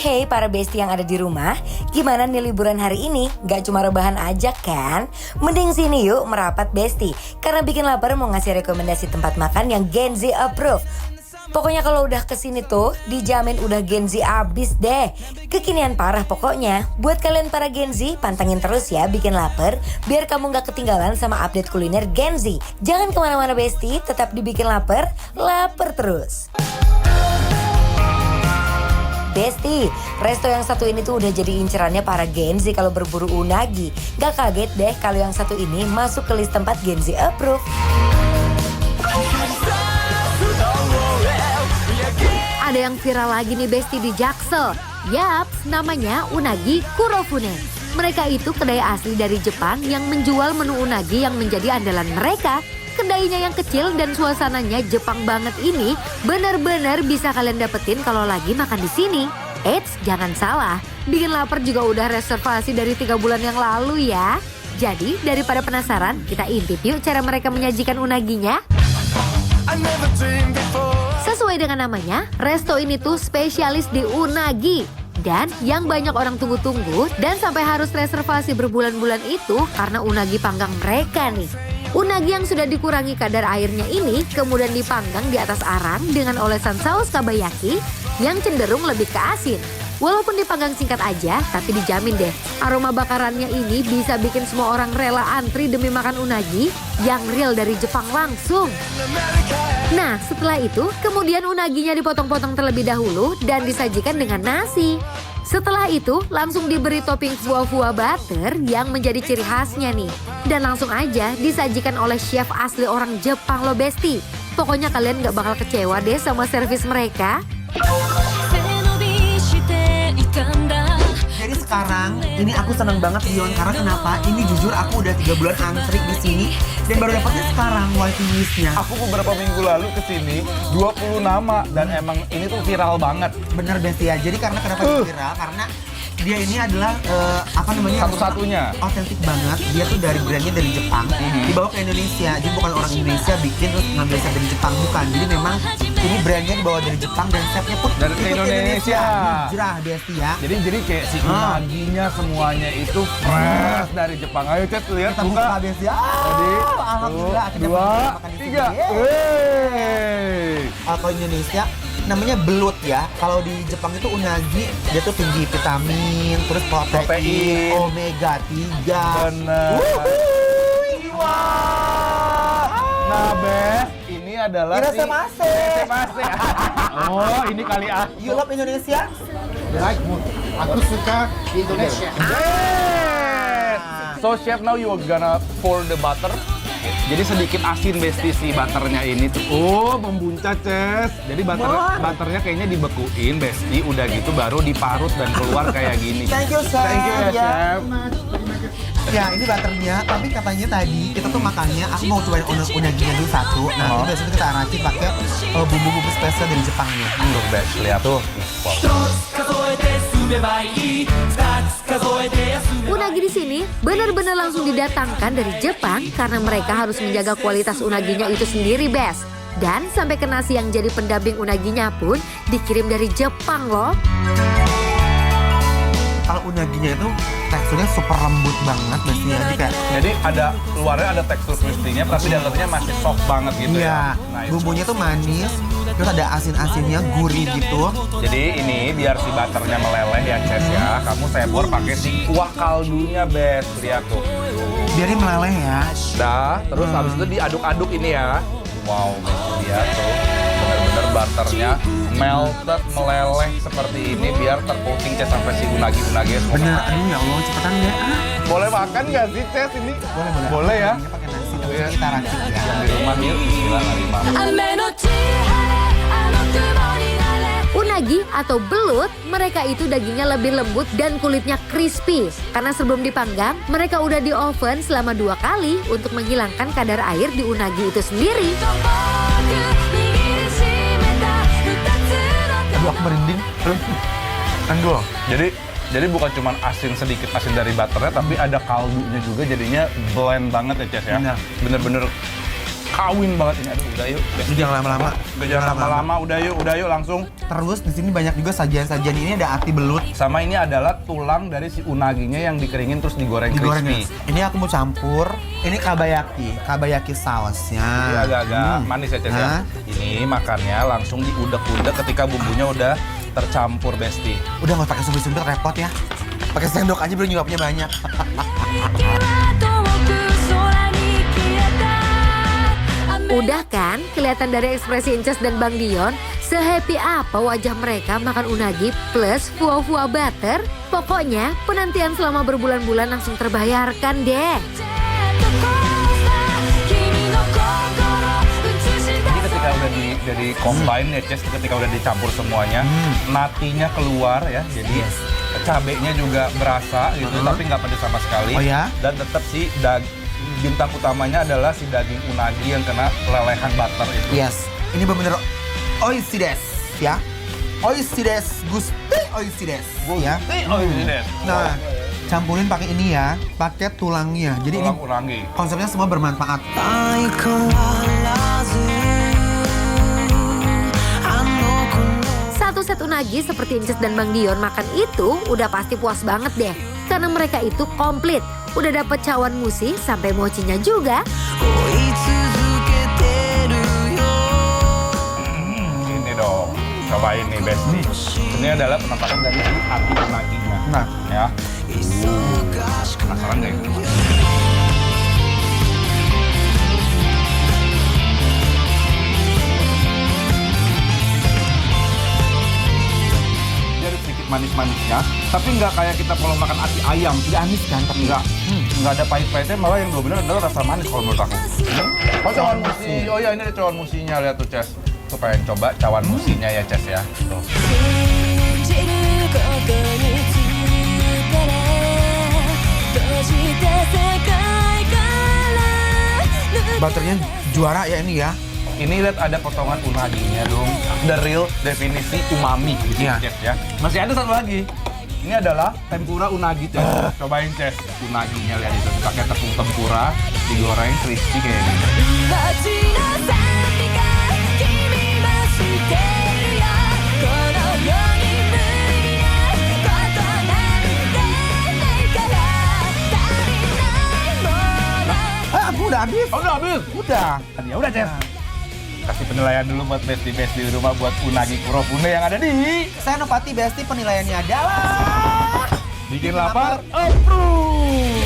Hey para besti yang ada di rumah, gimana nih liburan hari ini? Gak cuma rebahan aja kan? Mending sini yuk merapat besti, karena bikin lapar mau ngasih rekomendasi tempat makan yang Gen Z approve. Pokoknya kalau udah kesini tuh, dijamin udah Gen Z abis deh. Kekinian parah pokoknya. Buat kalian para Gen Z, pantengin terus ya bikin lapar, biar kamu gak ketinggalan sama update kuliner Gen Z. Jangan kemana-mana besti, tetap dibikin lapar terus. Besti, resto yang satu ini tuh udah jadi incerannya para Gen Z kalau berburu unagi. Gak kaget deh kalau yang satu ini masuk ke list tempat Gen Z approve. Ada yang viral lagi nih Besti di Jaksel. Yaps, namanya Unagi Kurofune. Mereka itu kedai asli dari Jepang yang menjual menu unagi yang menjadi andalan mereka. Kedainya yang kecil dan suasananya Jepang banget ini benar-benar bisa kalian dapetin kalau lagi makan di sini. Eits, jangan salah, bikin lapar juga udah reservasi dari 3 bulan yang lalu ya. Jadi daripada penasaran, kita intip yuk cara mereka menyajikan unaginya. Sesuai dengan namanya, resto ini tuh spesialis di unagi. Dan yang banyak orang tunggu-tunggu dan sampai harus reservasi berbulan-bulan itu karena unagi panggang mereka nih. Unagi yang sudah dikurangi kadar airnya ini kemudian dipanggang di atas arang dengan olesan saus kabayaki yang cenderung lebih ke asin. Walaupun dipanggang singkat aja, tapi dijamin deh aroma bakarannya ini bisa bikin semua orang rela antri demi makan unagi yang real dari Jepang langsung. Nah, setelah itu kemudian unaginya dipotong-potong terlebih dahulu dan disajikan dengan nasi. Setelah itu langsung diberi topping fuwa-fuwa butter yang menjadi ciri khasnya nih. Dan langsung aja disajikan oleh chef asli orang Jepang loh Besti. Pokoknya kalian gak bakal kecewa deh sama servis mereka. Jadi sekarang ini aku seneng banget Dion karena kenapa? Ini jujur aku udah 3 bulan antri di sini dan baru dapetnya sekarang waiting listnya. Aku beberapa minggu lalu kesini 20 nama dan emang ini tuh viral banget. Bener Besti ya. Jadi karena kenapa dia viral? Karena dia ini adalah Satu-satunya. otentik banget. Dia tuh dari brandnya dari Jepang dibawa ke Indonesia. Jadi bukan orang Indonesia bikin terus ngambil resep dari Jepang, bukan. Jadi memang ini brandnya dibawa dari Jepang dan resepnya pun Dari ikut Indonesia. Hijrah Besti ya. Jadi kayak si unaginya semuanya itu fresh dari Jepang. Ayo Cet, lihat Kita buka buka. Besti ya. Jadi, Alhamdulillah akhirnya 2, makan di sini. 3. Yeay. Kalau Indonesia namanya belut ya. Kalau di Jepang itu unagi, dia tuh tinggi vitamin, terus protein. Omega 3. Bener. Wah. Nah, Bes, ini adalah Irasemase. Irasemase. Oh, ini kali ah. You love Indonesia? Aku suka di Indonesia. Yes. So chef, now you are gonna pour the butter. Jadi sedikit asin Besti si butternya ini tuh. Oh, membuncah Ces. Jadi butternya kayaknya dibekuin Besti. Udah gitu baru diparut dan keluar kayak gini. Thank you, Chef. Thank you ya, Ya. Chef. Ya, ini butternya. Tapi katanya tadi kita tuh makannya, aku mau cobain unaginya dulu satu. Nanti biasanya kita racik pakai bumbu-bumbu spesial dari Jepangnya. Tuh, Bes, lihat tuh. Unagi di sini benar-benar langsung didatangkan dari Jepang karena mereka harus menjaga kualitas unaginya itu sendiri, Bes. Dan sampai ke nasi yang jadi pendamping unaginya pun dikirim dari Jepang loh. Kalau unaginya itu teksturnya super lembut banget biasanya. Jadi ada luarnya ada tekstur crispy-nya, tapi dalamnya masih soft banget gitu Iya, ya. Nah, itu. bumbunya tuh manis, terus ada asin-asinnya, gurih gitu. Jadi ini biar si butternya meleleh ya, Ces ya. Kamu sebor pakai si kuah kaldunya, Bes. Lihat tuh. Biarin meleleh ya. Dah, terus habis itu diaduk-aduk ini ya. Wow, Bes, lihat tuh. Bener-bener butternya melted, meleleh seperti ini biar tercoating Ces sampai si unagi-unagi semua. Bener, aduh ya Allah, cepetan ya. Boleh makan nggak sih, Ces ini? Boleh. Boleh ya. Ini pakai nasi, tapi kita racik ya. Yang di rumah yuk, bismillah hari Mama. Unagi atau belut, mereka itu dagingnya lebih lembut dan kulitnya crispy. Karena sebelum dipanggang, mereka udah di oven selama 2 kali untuk menghilangkan kadar air di unagi itu sendiri. Aduh, aku merinding. Endul. Jadi bukan cuma asin sedikit asin dari butternya, tapi ada kaldunya juga jadinya blend banget ya Ces ya. Bener. Bener-bener kawin banget ini. Aduh, udah yuk. Ini jangan lama-lama. Jangan lama-lama, udah yuk langsung. Terus di sini banyak juga sajian-sajian. Ini ada ati belut. Sama ini adalah tulang dari si unaginya yang dikeringin terus digoreng crispy. Ini aku mau campur. Ini kabayaki sausnya. Ini agak-agak manis ya, Ces ya. Hah? Ini makannya langsung diudek-udek ketika bumbunya udah tercampur, Besti. Udah nggak pakai sumpit-sumpit repot ya. Pakai sendok aja biar nyuapnya banyak. Udah kan? Kelihatan dari ekspresi Inces dan Bang Dion, sehappy apa wajah mereka makan unagi plus fuwa-fuwa butter. Pokoknya penantian selama berbulan-bulan langsung terbayarkan deh. Jadi ketika udah di combine ya, Ces, ketika udah dicampur semuanya, natinya keluar ya, jadi cabenya juga berasa gitu, tapi nggak pedes sama sekali. Oh ya? Dan tetap si bintang utamanya adalah si daging unagi yang kena lelehan butter itu. Yes. Ini benar-benar oishi desu ya. Oishi desu, gusti oishi desu ya. Nah, campurin pakai ini ya, pakai tulangnya. Jadi Tulang ini unagi. konsepnya semua bermanfaat. Satu set unagi seperti Inces dan Bang Dion makan itu udah pasti puas banget deh. Karena mereka itu komplit. Udah dapet cawan musi sampai mochinya juga. Ini dong, cobain nih Besti. Ini adalah penampakan dari hati unaginya. Nah, Ya. Penasaran nggak ini? Dia ada sedikit manis-manisnya, tapi nggak kayak kita kalau makan ati ayam. tidak amis kan tapi Nggak ada pahit-pahitnya, malah yang benar adalah rasa manis kalau menurut aku. Oh, cawan musi. Oh ya, ini ada cawan musinya, lihat tuh, Ces. Tuh pengen coba cawan musinya ya, Ces ya. Tuh. butternya juara ya ini ya. Ini lihat ada potongan unaginya dong. The real definisi umami gitu Iya. Ces ya. Masih ada satu lagi. Ini adalah tempura unagi, Ces. Cobain, Ces. Unaginya lihat itu. Pakai tepung tempura, digoreng crispy kayak gini. Aku udah habis. Oh, udah habis? Udah. Ya udah, Ces. Kasih penilaian dulu buat Besti-Besti di rumah buat unagi Kurofune yang ada di Senopati Besti penilaiannya adalah Bikin Lapar Approve.